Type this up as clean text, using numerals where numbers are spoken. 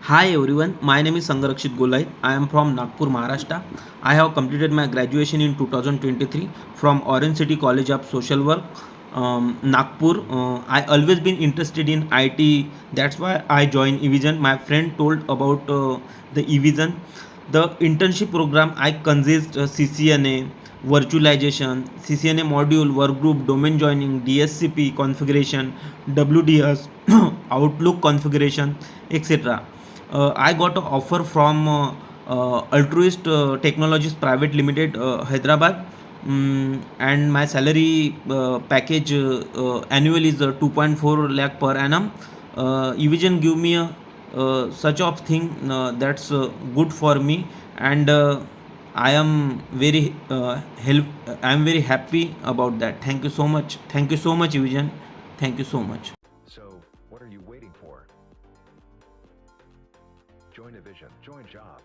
Hi everyone, my name is Sangharakshit Golait. I am from Nagpur, Maharashtra. I have completed my graduation in 2023 from Orange City College of Social Work, Nagpur. I always been interested in IT. That's why I joined Evision. My friend told about the Evision. The internship program I consist CCNA, virtualization, CCNA module, workgroup, domain joining, DSCP configuration, WDS, Outlook configuration, etc. I got an offer from Altruist Technologies Private Limited, Hyderabad, and my salary package annual is 2.4 lakh per annum. Evision give me a such of thing that's good for me, and I am very help. I am very happy about that. Thank you so much. Thank you so much, Evision. Thank you so much. So, what are you waiting for? Join Evision. Join job.